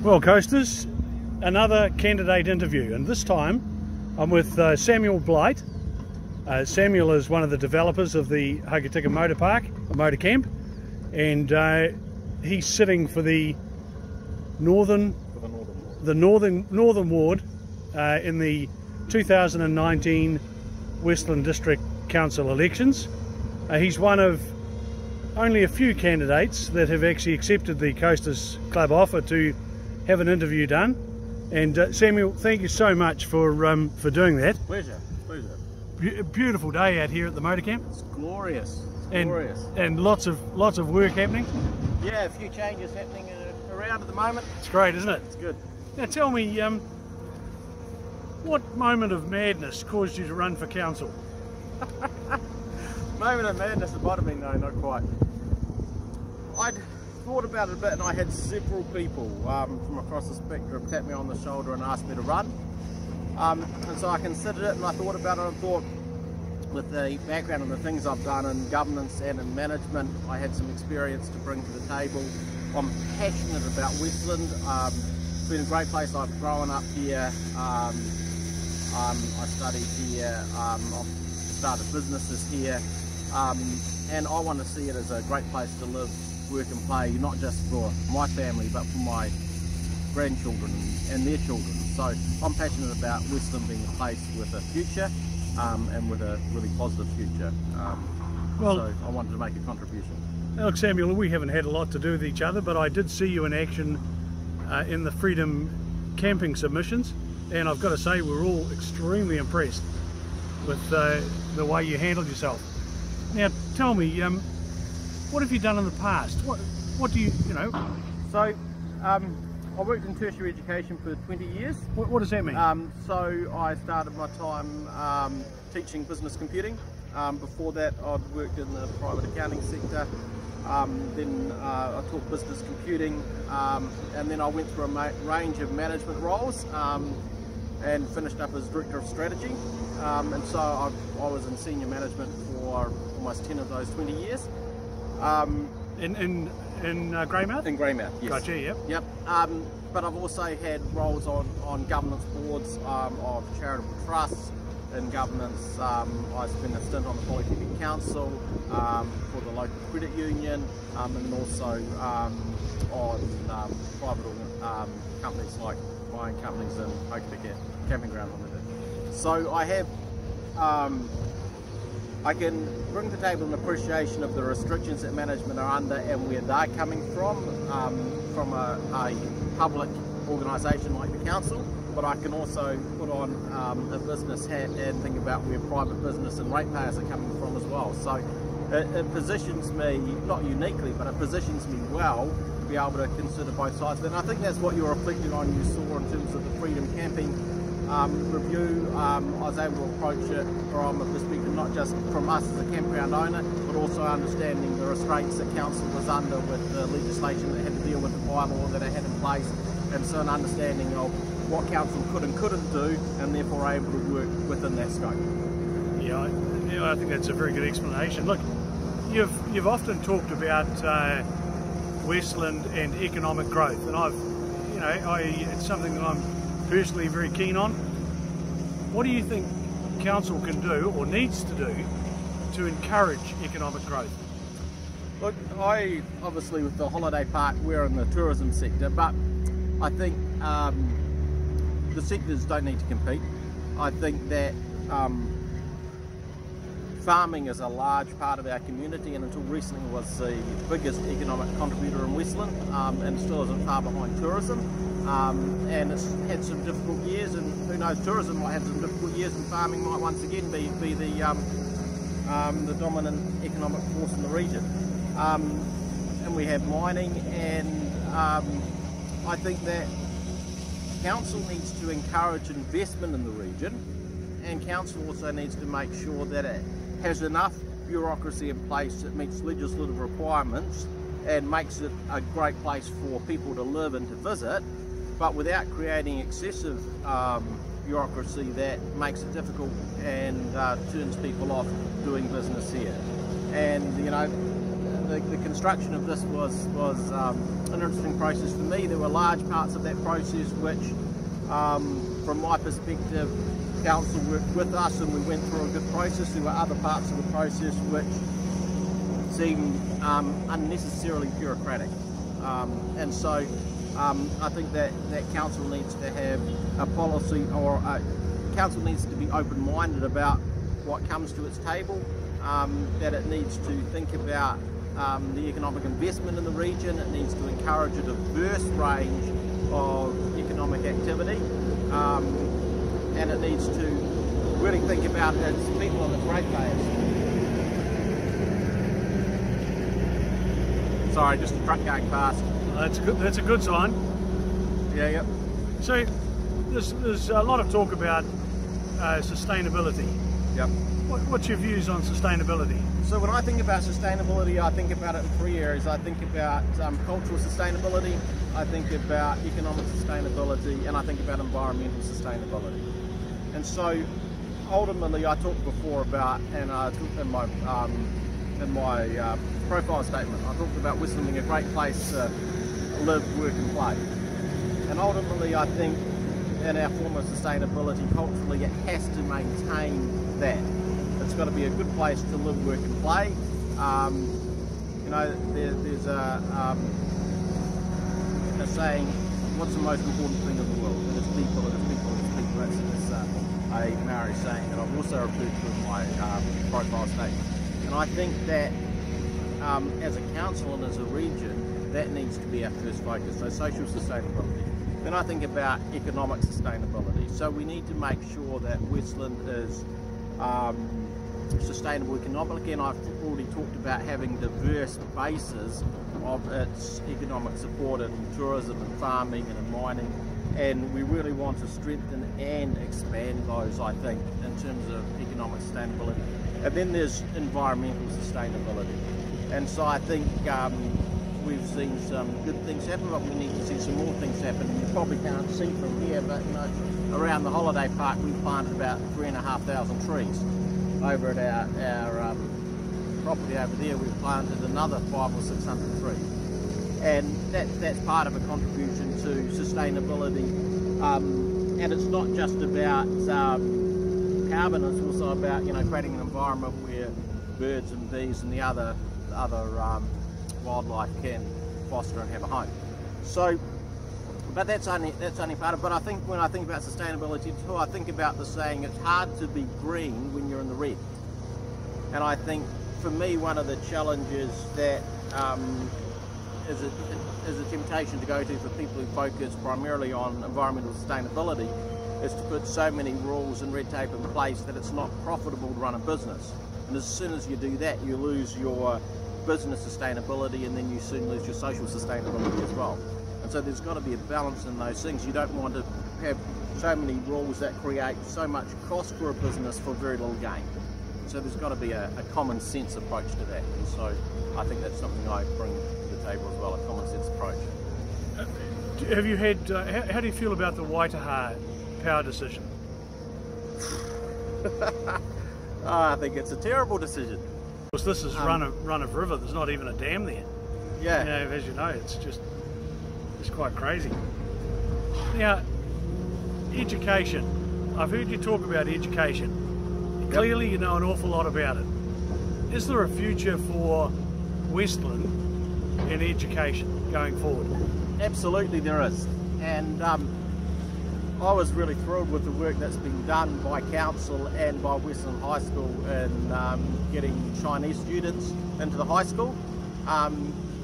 Well, Coasters, another candidate interview, and this time I'm with Samuel Blight. Samuel is one of the developers of the Hokitika Motor Park, a motor camp, and he's sitting for the northern ward in the 2019 Westland District Council elections. He's one of only a few candidates that have actually accepted the Coasters Club offer to have an interview done. And Samuel, thank you so much for doing that. Pleasure. Beautiful day out here at the motor camp. It's glorious. And lots of work happening. Yeah, a few changes happening around at the moment. It's great, isn't it? It's good. Now tell me, what moment of madness caused you to run for council? Moment of madness at bottom, no, not quite. I'd thought about it a bit, and I had several people from across the spectrum tap me on the shoulder and ask me to run. And so I considered it, and I thought about it, and thought, with the background and the things I've done in governance and in management, I had some experience to bring to the table. I'm passionate about Westland. It's been a great place. I've grown up here. I studied here. I've started businesses here, and I want to see it as a great place to live, work and play, not just for my family but for my grandchildren and their children. So I'm passionate about Westland being a place with a future, and with a really positive future. So I wanted to make a contribution. Look, Samuel, we haven't had a lot to do with each other, but I did see you in action in the Freedom camping submissions, and I've got to say we're all extremely impressed with the way you handled yourself. Now tell me, what have you done in the past? What do you know? So I worked in tertiary education for 20 years. What does that mean? So I started my time teaching business computing. Before that I'd worked in the private accounting sector. Then I taught business computing, and then I went through a range of management roles and finished up as Director of Strategy. And so I was in senior management for almost 10 of those 20 years. In Greymouth? In Greymouth, yes. Gotcha, yep. Yep. But I've also had roles on governance boards of charitable trusts. In governance, I spent a stint on the Polytechnic Council, for the local credit union, and also on private companies like my own companies in Hokitika Camping Ground Limited. So I have, I can bring to the table an appreciation of the restrictions that management are under and where they're coming from a public organisation like the council. But I can also put on a business hat and think about where private business and ratepayers are coming from as well. So it positions me, not uniquely, but it positions me well to be able to consider both sides. And I think that's what you're reflecting on, you saw in terms of the Freedom Camping review. I was able to approach it from a perspective not just from us as a campground owner, but also understanding the restraints that council was under with the legislation that had to deal with the bylaw that it had in place, and so an understanding of what council could and couldn't do, and therefore able to work within that scope. Yeah, I think that's a very good explanation. Look, you've often talked about Westland and economic growth, and it's something that I'm personally very keen on. What do you think council can do or needs to do to encourage economic growth? Look, obviously with the holiday park, we're in the tourism sector, but I think the sectors don't need to compete. I think that farming is a large part of our community, and until recently was the biggest economic contributor in Westland, and still isn't far behind tourism. And it's had some difficult years, and who knows, tourism might have some difficult years, and farming might once again be the dominant economic force in the region. And we have mining, and I think that council needs to encourage investment in the region, and council also needs to make sure that it has enough bureaucracy in place that meets legislative requirements and makes it a great place for people to live and to visit, but without creating excessive bureaucracy that makes it difficult and turns people off doing business here. And the construction of this was an interesting process for me. There were large parts of that process which, from my perspective, council worked with us and we went through a good process. There were other parts of the process which seemed unnecessarily bureaucratic, and so I think that council needs to have a policy, or council needs to be open-minded about what comes to its table, that it needs to think about the economic investment in the region. It needs to encourage a diverse range of economic activity, and it needs to really think about its people and its ratepayers. Sorry, just a truck going past. That's a good sign. Yeah, yep. So there's a lot of talk about sustainability. Yep. What's your views on sustainability? So when I think about sustainability, I think about it in three areas. I think about cultural sustainability, I think about economic sustainability, and I think about environmental sustainability. And so ultimately, I talked before about, and in my profile statement, I talked about Westland being a great place to live, work and play. And ultimately, I think in our form of sustainability, culturally, it has to maintain that. It's got to be a good place to live, work and play. You know, there's a saying, what's the most important thing in the world? And it's people, and it's people, and it's people. That's a Maori saying that I've also referred to in my profile statement. And I think that as a council and as a region, that needs to be our first focus, so social sustainability. Then I think about economic sustainability. So we need to make sure that Westland is sustainable economically, and I've already talked about having diverse bases of its economic support in tourism and farming and in mining, and we really want to strengthen and expand those, I think, in terms of economic sustainability. And then there's environmental sustainability, and so I think we've seen some good things happen, but we need to see some more things happen. You probably can't see from here, but you know, around the holiday park we planted about 3,500 trees. Over at our property over there, we've planted another 500 or 600 trees, and that's part of a contribution to sustainability. And it's not just about carbon; it's also about, you know, creating an environment where birds and bees and the other wildlife can foster and have a home. So, but that's only part of it. But I think when I think about sustainability too, I think about the saying, it's hard to be green when you're in the red. And I think for me, one of the challenges that is a temptation to go to for people who focus primarily on environmental sustainability is to put so many rules and red tape in place that it's not profitable to run a business. And as soon as you do that, you lose your business sustainability, and then you soon lose your social sustainability as well. And so there's got to be a balance in those things. You don't want to have so many rules that create so much cost for a business for very little gain. So there's got to be a common sense approach to that. And so I think that's something I bring to the table as well, a common sense approach. Have you had, how do you feel about the Waitaha power decision? I think it's a terrible decision. Because this is run of river, there's not even a dam there. Yeah. You know, as you know, it's quite crazy. Now, education. I've heard you talk about education. Yep. Clearly you know an awful lot about it. Is there a future for Westland in education going forward? Absolutely there is. And I was really thrilled with the work that's been done by council and by Westland High School in getting Chinese students into the high school.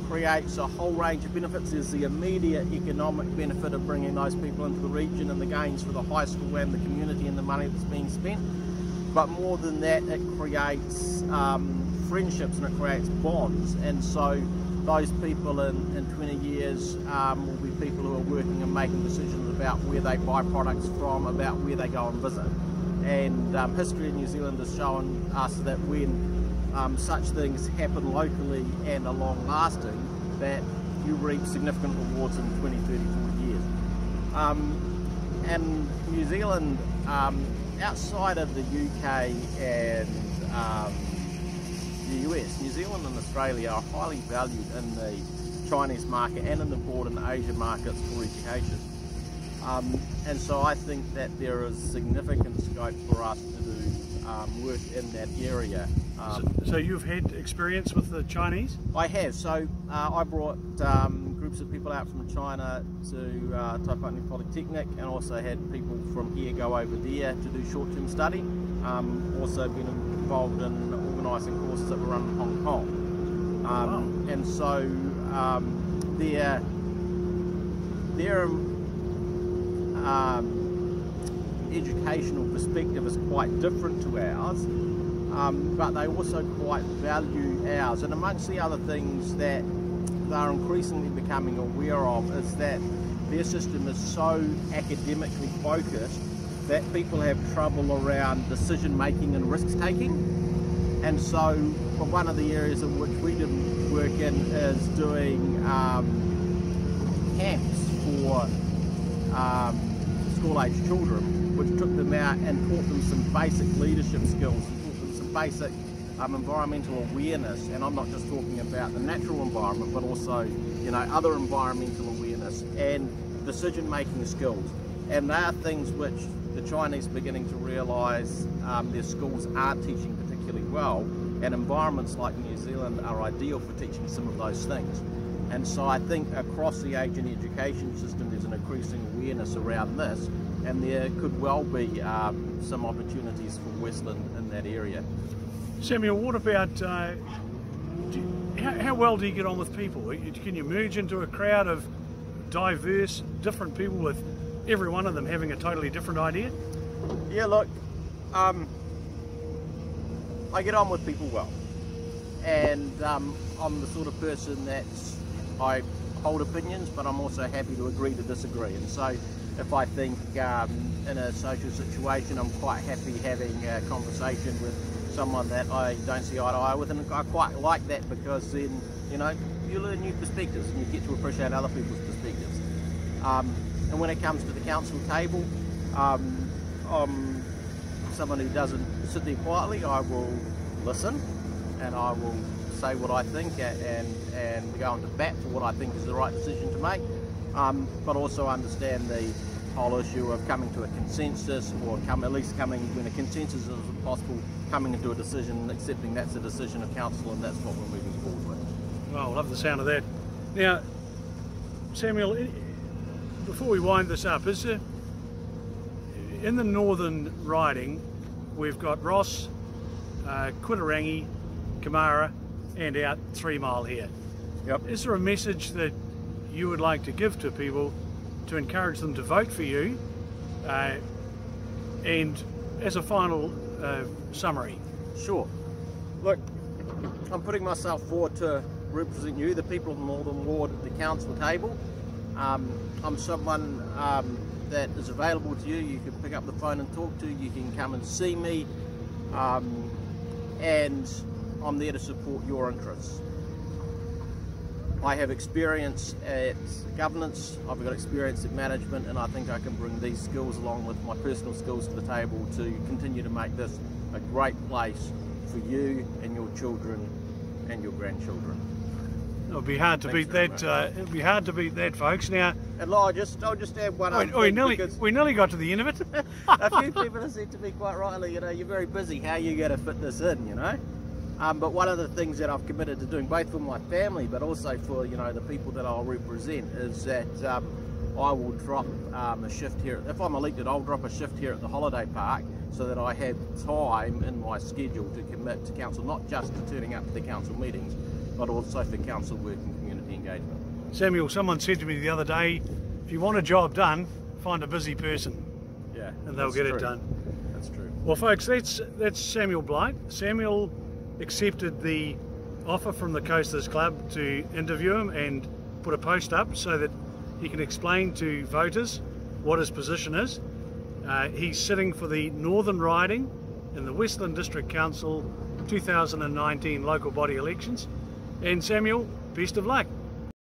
Creates a whole range of benefits. There's the immediate economic benefit of bringing those people into the region and the gains for the high school and the community and the money that's being spent. But more than that, it creates friendships and it creates bonds. And so those people in 20 years will be people who are working and making decisions about where they buy products from, about where they go and visit. And history in New Zealand has shown us that when such things happen locally and are long lasting, that you reap significant rewards in 20, 30, 40 years. And New Zealand, outside of the UK and the US, New Zealand and Australia are highly valued in the Chinese market and in the broader Asian markets for education. And so I think that there is significant scope for us to do work in that area. So you've had experience with the Chinese? I have. So I brought groups of people out from China to Taipei Polytechnic, and also had people from here go over there to do short-term study. Also been involved in organising courses that were run in Hong Kong. Wow. And so their educational perspective is quite different to ours, but they also quite value ours. And amongst the other things that they're increasingly becoming aware of is that their system is so academically focused that people have trouble around decision making and risk taking. And so one of the areas in which we did work in is doing camps for school-aged children, which took them out and taught them some basic leadership skills, and taught them some basic environmental awareness. And I'm not just talking about the natural environment, but also, you know, other environmental awareness and decision-making skills. And they are things which the Chinese are beginning to realise their schools aren't teaching particularly well, and environments like New Zealand are ideal for teaching some of those things. And so I think across the Asian education system there's an increasing awareness around this, and there could well be some opportunities for Westland in that area. Samuel, what about, how well do you get on with people? Can you merge into a crowd of diverse, different people with every one of them having a totally different idea? Yeah, look, I get on with people well, and I'm the sort of person that I hold opinions, but I'm also happy to agree to disagree. And so if I think in a social situation I'm quite happy having a conversation with someone that I don't see eye to eye with, and I quite like that, because then, you know, you learn new perspectives and you get to appreciate other people's perspectives. And when it comes to the council table, I'm someone who doesn't sit there quietly. I will listen, and I will say what I think, and go into bat for what I think is the right decision to make, but also understand the whole issue of coming to a consensus, or at least coming when a consensus is possible, coming into a decision, accepting that's the decision of council, and that's what we're moving forward with. Well, I love the sound of that. Now, Samuel, before we wind this up, is there, in the northern riding, we've got Ross, Quittarangi, Kamara, and out 3 Mile here. Yep. Is there a message that you would like to give to people to encourage them to vote for you? And as a final summary. Sure. Look, I'm putting myself forward to represent you, the people of the Northern Ward, at the council table. I'm someone that is available to you. You can pick up the phone and talk to. You can come and see me, and I'm there to support your interests. I have experience at governance, I've got experience at management, and I think I can bring these skills along with my personal skills to the table to continue to make this a great place for you and your children and your grandchildren. It'll be hard to beat that. It'll be hard to beat that, folks. Now, and I'll just add one other thing, we nearly got to the end of it. A few people have said to me quite rightly, you know, you're very busy. How are you going to fit this in? You know. But one of the things that I've committed to doing, both for my family but also for, you know, the people that I'll represent, is that I will drop a shift here. If I'm elected, I'll drop a shift here at the holiday park so that I have time in my schedule to commit to council, not just to turning up to the council meetings, but also for council work and community engagement. Samuel, someone said to me the other day, if you want a job done, find a busy person. Yeah, and they'll get it done. That's true. Well, folks, that's Samuel Blight. Samuel accepted the offer from the Coasters Club to interview him and put a post up so that he can explain to voters what his position is. He's sitting for the Northern Riding in the Westland District Council 2019 local body elections. And Samuel, best of luck.